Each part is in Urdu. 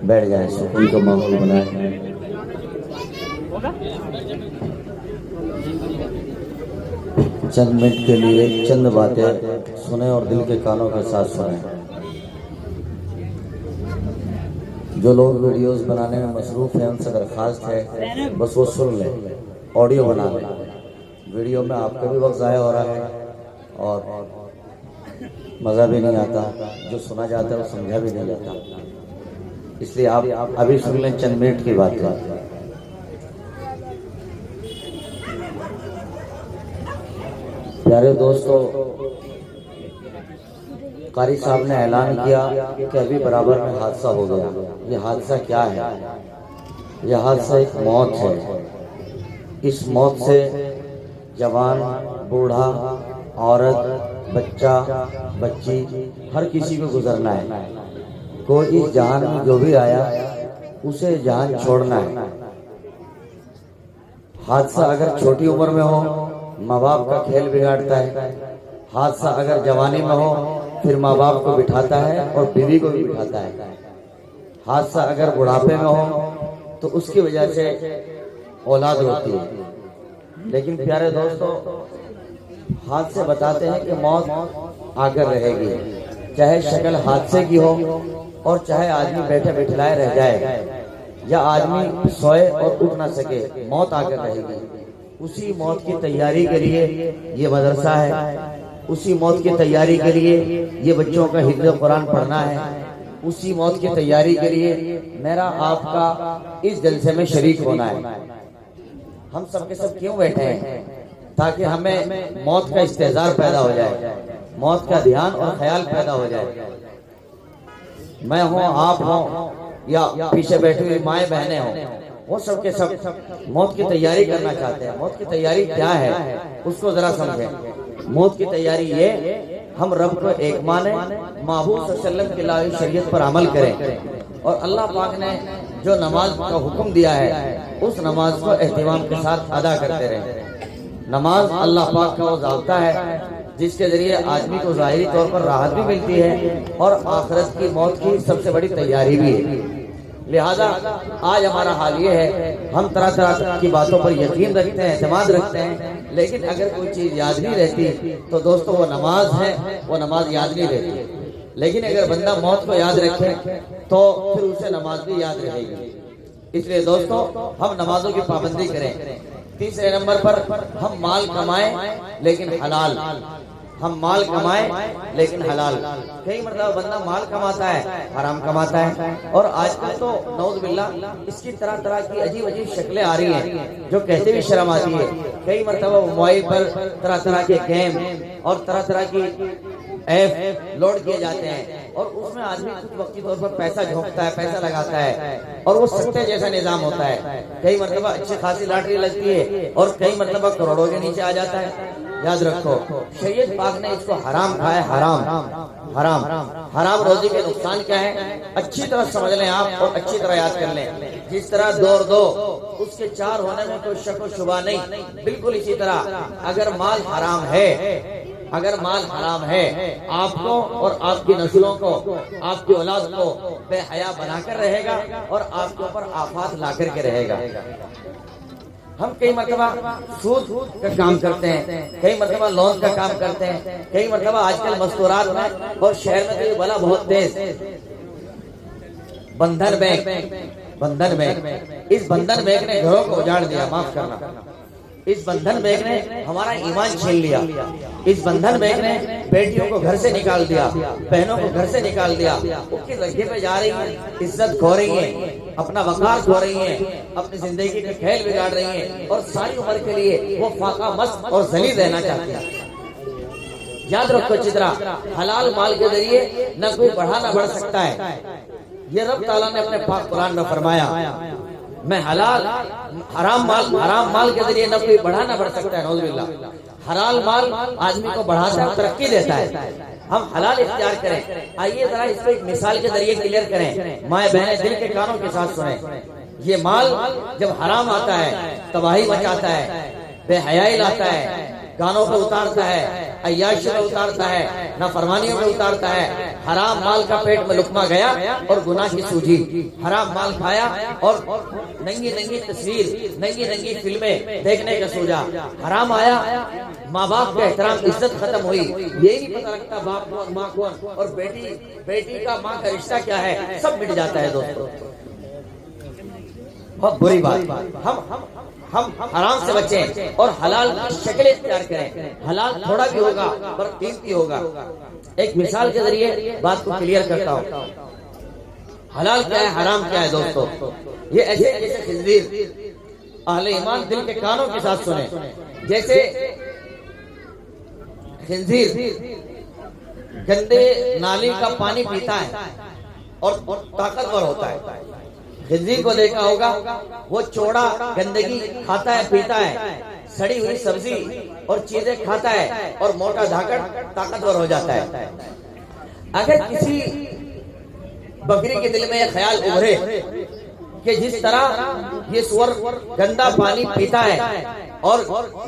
بیٹھ جائیں، سکون کا ماحول بنائیں۔ چند منٹ کے لیے چند باتیں سنیں اور دل کے کانوں کے ساتھ سنیں۔ جو لوگ ویڈیوز بنانے میں مصروف ہیں ان سے درخواست ہے بس وہ سن لیں، آڈیو بنا لیں۔ ویڈیو میں آپ کا بھی وقت ضائع ہو رہا ہے اور مزہ بھی نہیں آتا، جو سنا جاتا ہے وہ سمجھا بھی نہیں جاتا، اس لیے آپ ابھی سن لیں چند منٹ کی بات ہے۔ پیارے دوستو، قاری صاحب نے اعلان کیا کہ ابھی برابر میں حادثہ ہو گیا۔ یہ حادثہ کیا ہے؟ یہ حادثہ ایک موت ہے۔ اس موت سے جوان، بوڑھا، عورت، بچہ، بچی، ہر کسی کو گزرنا ہے۔ کوئی اس جہان میں جو بھی آیا اسے جہان چھوڑنا ہے۔ حادثہ اگر چھوٹی عمر میں ہو ماں باپ کا کھیل بگاڑتا ہے، حادثہ اگر جوانی میں ہو پھر ماں باپ کو بٹھاتا ہے اور بیوی کو بھی بٹھاتا ہے، حادثہ اگر بڑھاپے میں ہو تو اس کی وجہ سے اولاد ہوتی ہے۔ لیکن پیارے دوستو، حادثے بتاتے ہیں کہ موت آ کر رہے گی، چاہے شکل حادثے کی ہو اور چاہے آدمی بیٹھے بٹھلائے رہ جائے یا آدمی سوئے اور اٹھ نہ سکے، موت آ کر رہے گی۔ اسی موت کی تیاری کے لیے یہ مدرسہ ہے، اسی موت کی تیاری کے لیے یہ بچوں کا حفظ قرآن پڑھنا ہے، اسی موت کی تیاری کے لیے میرا آپ کا اس جلسے میں شریک ہونا ہے۔ ہم سب کے سب کیوں بیٹھے ہیں؟ تاکہ ہمیں موت کا استحضار پیدا ہو جائے، موت کا دھیان اور خیال پیدا ہو جائے۔ میں ہوں، آپ ہوں یا پیچھے بیٹھے ہوئے مائیں بہنیں ہوں، وہ سب کے سب موت کی تیاری کرنا چاہتے ہیں۔ موت کی تیاری کیا ہے اس کو ذرا سمجھیں۔ موت کی تیاری یہ، ہم رب کو ایک مانیں، محبوب صلی اللہ علیہ وسلم کی لائی شریعت پر عمل کریں اور اللہ پاک نے جو نماز کا حکم دیا ہے اس نماز کو اہتمام کے ساتھ ادا کرتے رہیں۔ نماز اللہ پاک کا وہ ضابطہ ہے جس کے ذریعے آدمی کو ظاہری طور پر راحت بھی ملتی ہے اور آخرت کی موت کی سب سے بڑی تیاری بھی ہے۔ لہذا آج ہمارا حال یہ ہے، ہم طرح طرح کی باتوں پر یقین رکھتے ہیں، اعتماد رکھتے ہیں، لیکن اگر کوئی چیز یاد نہیں رہتی تو دوستو وہ نماز ہے، وہ نماز یاد نہیں رہتی۔ لیکن اگر بندہ موت کو یاد رکھے تو پھر اسے نماز بھی یاد رہے گی۔ اس لیے دوستو ہم نمازوں کی پابندی کریں۔ تیسرے نمبر پر ہم مال کمائیں لیکن حلال، ہم مال کمائیں لیکن حلال۔ کئی مرتبہ بندہ مال کماتا ہے، حرام کماتا ہے، اور آج کل تو نعوذ باللہ اس کی طرح طرح کی عجیب عجیب شکلیں آ رہی ہیں جو کہتے بھی شرم آتی ہے۔ کئی مرتبہ موبائل پر طرح طرح کے گیم اور طرح طرح کی ایپ لوڈ کیے جاتے ہیں اور اس میں آدمی کچھ وقتی طور پر پیسہ جھونکتا ہے، پیسہ لگاتا ہے اور وہ سستے جیسا نظام ہوتا ہے۔ کئی مرتبہ اچھی خاصی لاٹری لگتی ہے اور کئی مرتبہ کروڑوں کے نیچے آ جاتا ہے۔ یاد رکھو شریعت پاک نے اس کو حرام کہا ہے، حرام حرام حرام روزی کے نقصان کیا ہے اچھی طرح سمجھ لیں آپ اور اچھی طرح یاد کر لیں۔ جس طرح دو اس کے چار ہونے میں کوئی شک و شبہ نہیں، بالکل اسی طرح اگر مال حرام ہے، اگر مال حرام ہے، آپ کو اور آپ کی نسلوں کو، آپ کی اولاد کو بے حیا بنا کر رہے گا اور آپ کے اوپر آفات لا کر کے رہے گا۔ ہم کئی مرتبہ سود کا کام کرتے ہیں، کئی مرتبہ لون کا کام کرتے ہیں، کئی مرتبہ آج کل مستورات میں اور شہر میں تو یہ بلا بہت تیز بندھن بینک، اس بندھن بینک نے گھروں کو اجاڑ دیا، معاف کرنا، اس بندھن بینک نے ہمارا ایمان چھین لیا، اس بندھن بینک نے بیٹیوں کو گھر سے نکال دیا، بہنوں کو گھر سے نکال دیا، وہ کس رنگے پہ جا رہی ہیں، عزت کھو رہی ہیں، اپنا وقار کھو رہی ہیں، اپنی زندگی کا کھیل بگاڑ رہی ہیں اور ساری عمر کے لیے وہ فاقہ مست اور ذلیل رہنا چاہتی ہیں۔ یاد رکھو اچھی طرح، حلال مال کے ذریعے نہ کوئی بڑھا نہ بڑھ سکتا ہے۔ یہ رب تعالیٰ نے اپنے پاک قرآن میں فرمایا، میں حرام مال کے ذریعے نہ کوئی بڑھا نہ بڑھ سکتا ہے، نعوذ باللہ۔ حلال مال آدمی کو بڑھاتا ہے، ترقی دیتا ہے۔ ہم حلال اختیار کریں۔ آئیے ذرا اس کو ایک مثال کے ذریعے کلیئر کریں، مائیں بہنیں دل کے کانوں کے ساتھ سنیں۔ یہ مال جب حرام آتا ہے تباہی مچاتا ہے، بے حیائی لاتا ہے، گانوں کو اتارتا ہے، عیاشی میں اتارتا ہے، نافرمانیوں میں اتارتا ہے۔ حرام مال کا پیٹ میں لقمہ گیا اور گناہ کی سوجی، حرام مال کھایا اور ننگی ننگی تصویر، ننگی ننگی فلمیں دیکھنے کا سوجا، حرام آیا، ماں باپ کا احترام عزت ختم ہوئی، یہ نہیں پتہ لگتا باپ کون ماں کون، اور بیٹی کا ماں کا رشتہ کیا ہے، سب مٹ جاتا ہے دوستو۔ بہت بری بات، ہم حرام سے بچیں اور حلال کی شکلیں اختیار کریں۔ حلال تھوڑا بھی ہوگا پر قیمتی ہوگا۔ ایک مثال کے ذریعے بات کو کلیئر کرتا ہوں۔ حلال کیا ہے، حرام کیا ہے دوستو؟ یہ ایسے جیسے خنزیر، اہل ایمان دل کے کانوں کے ساتھ سنیں، جیسے خنزیر گندے نالی کا پانی پیتا ہے اور طاقتور ہوتا ہے۔ خنزیر کو دیکھا ہوگا، وہ چوڑا گندگی کھاتا ہے، پیتا ہے، سڑی ہوئی سبزی اور چیزیں کھاتا ہے اور موٹا دھاکڑ طاقتور ہو جاتا ہے۔ اگر کسی بکری کے دل میں یہ خیال ابھرے کہ جس طرح یہ سور گندا پانی پیتا ہے اور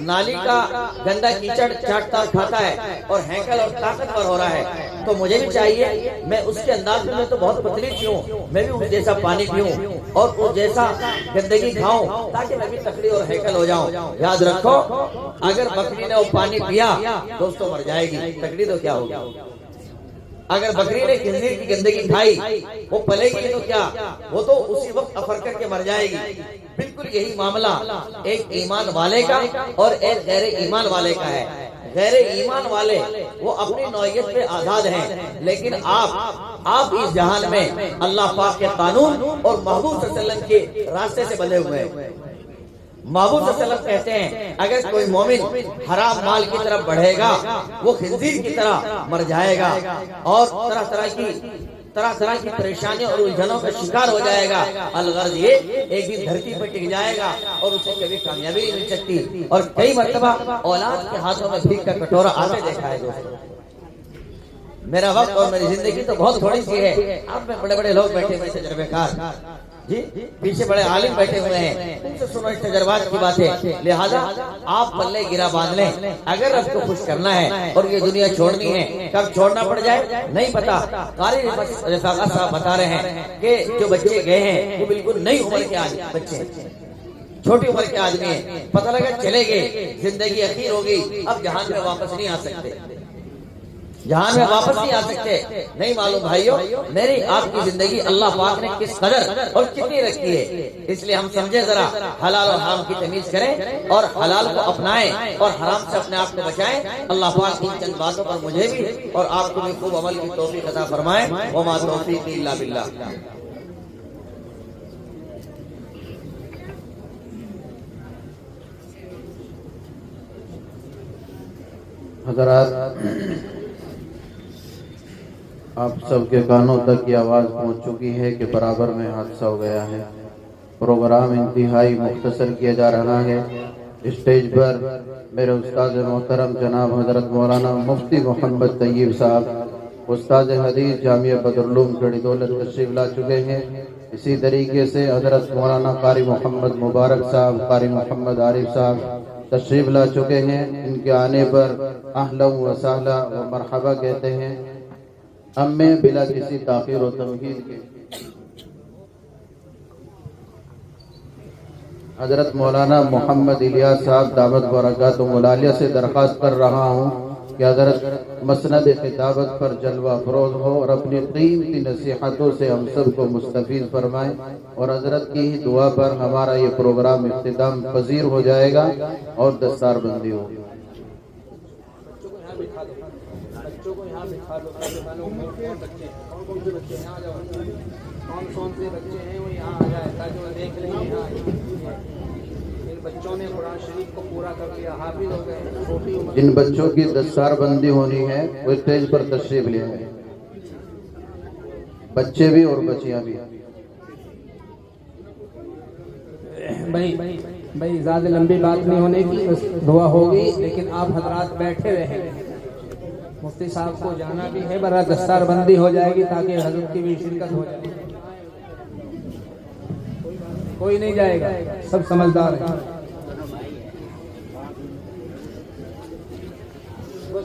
نالی کا گندا کیچڑ چاٹتا اور کھاتا ہے اور ہینکل اور طاقتور ہو رہا ہے، تو مجھے بھی چاہیے میں اس کے انداز میں تو بہت پتلی پیوں، میں بھی اس جیسا پانی پیوں اور اس جیسا گندگی کھاؤں تاکہ میں بھی تکڑی اور ہیکل ہو جاؤں۔ یاد رکھو، اگر بکری نے وہ پانی پیا دوستو مر جائے گی، تکڑی تو کیا ہوگی؟ اگر بکری نے خنزیر کی گندگی کھائی وہ پلے گی تو کیا، وہ تو اسی وقت افر کر کے مر جائے گی۔ بالکل یہی معاملہ ایک ایمان والے کا اور ایک غیر ایمان والے کا ہے۔ غیر ایمان والے وہ اپنی نوعیت پہ آزاد ہیں، لیکن آپ اس جہان میں اللہ پاک کے قانون اور محبوب صلی اللہ علیہ وسلم کے راستے سے بندھے ہوئے ہیں۔ محبوب صلی اللہ علیہ وسلم کہتے ہیں اگر کوئی مومن حرام مال کی طرف بڑھے گا وہ خنزیر کی طرح مر جائے گا اور طرح طرح کی پریشانیوں اور الجھنوں کا شکار ہو جائے گا۔ الغرض یہ ایک دن دھرتی پر ٹک جائے گا اور اسے کبھی کامیابی نہیں مل سکتی۔ اور کئی مرتبہ اولاد کے ہاتھوں میں بھیک کا کٹورا آتے دیکھا ہے دوستو۔ میرا وقت اور میری زندگی تو بہت تھوڑی سی ہے، آپ میں بڑے بڑے لوگ بیٹھے ہوئے تجربے کار، جی پیچھے بڑے عالم بیٹھے ہوئے ہیں، ان سے سنو اس تجربات کی باتیں، لہذا آپ پلے گرا باندھ لیں۔ اگر رب کو خوش کرنا ہے اور یہ دنیا چھوڑنی ہے، کب چھوڑنا پڑ جائے نہیں پتا۔ قاری رفاقہ صاحب بتا رہے ہیں کہ جو بچے گئے ہیں وہ بالکل نئی عمر کے بچے، چھوٹی عمر کے آدمی ہیں، پتہ لگا چلے گئے، زندگی اخیر ہوگی، اب جہان میں واپس نہیں آ سکتے، جہان میں واپس نہیں آ سکتے۔ نہیں معلوم بھائیو میری آپ کی زندگی اللہ پاک نے کس قدر اور کتنی رکھی ہے، اس لیے ہم سمجھے ذرا، حلال اور حرام کی تمیز کریں اور حلال کو اپنائیں اور حرام سے اپنے آپ کو بچائیں۔ اللہ پاک ان چند باتوں پر مجھے بھی اور آپ کو بھی خوب عمل کی توفیق عطا فرمائے۔ وما توفیقی الا باللہ۔ حضرات، آپ سب کے کانوں تک یہ آواز پہنچ چکی ہے کہ برابر میں حادثہ ہو گیا ہے۔ پروگرام انتہائی مختصر کیا جا رہا ہے۔ اسٹیج پر میرے استاد محترم جناب حضرت مولانا مفتی محمد طیب صاحب، استاد حدیث جامعہ بدرالعلوم گڑھی دولت تشریف لا چکے ہیں۔ اسی طریقے سے حضرت مولانا قاری محمد مبارک صاحب، قاری محمد عارف صاحب تشریف لا چکے ہیں۔ ان کے آنے پر اہلا و سہلا و مرحبا کہتے ہیں۔ ہم میں بلا کسی تاخیر و تمہید کے حضرت مولانا محمد الیاس صاحب دعوت برکاتہ العالیہ سے درخواست کر رہا ہوں کہ حضرت مسند خطابت پر جلوہ افروز ہو اور اپنی قیمتی نصیحتوں سے ہم سب کو مستفید فرمائیں، اور حضرت کی ہی دعا پر ہمارا یہ پروگرام اختتام پذیر ہو جائے گا اور دستار بندی ہوگی۔ بچوں کو یہاں بٹھا دو، کون سے بچے یہاں جاؤ، کون سے بچے ہیں وہ یہاں آ جائے تاکہ وہ دیکھ لیں یہاں ان بچوں نے قرآن شریف کو پورا کر لیا، حافظ ہو گئے، چھوٹی عمر۔ جن بچوں کی دستار بندی ہونی ہے وہ اسٹیج پر تشریف لے آئیں، بچے بھی اور بچیاں بھی۔ بھائی زیادہ لمبی بات نہیں ہونے کی، دعا ہوگی، لیکن آپ حضرات بیٹھے رہیں، مفتی صاحب کو جانا بھی ہے، برا دستار بندی ہو جائے گی تاکہ حضرت کی بھی شرکت ہو جائے۔ کوئی نہیں جائے گا، سب سمجھدار ہیں۔ بس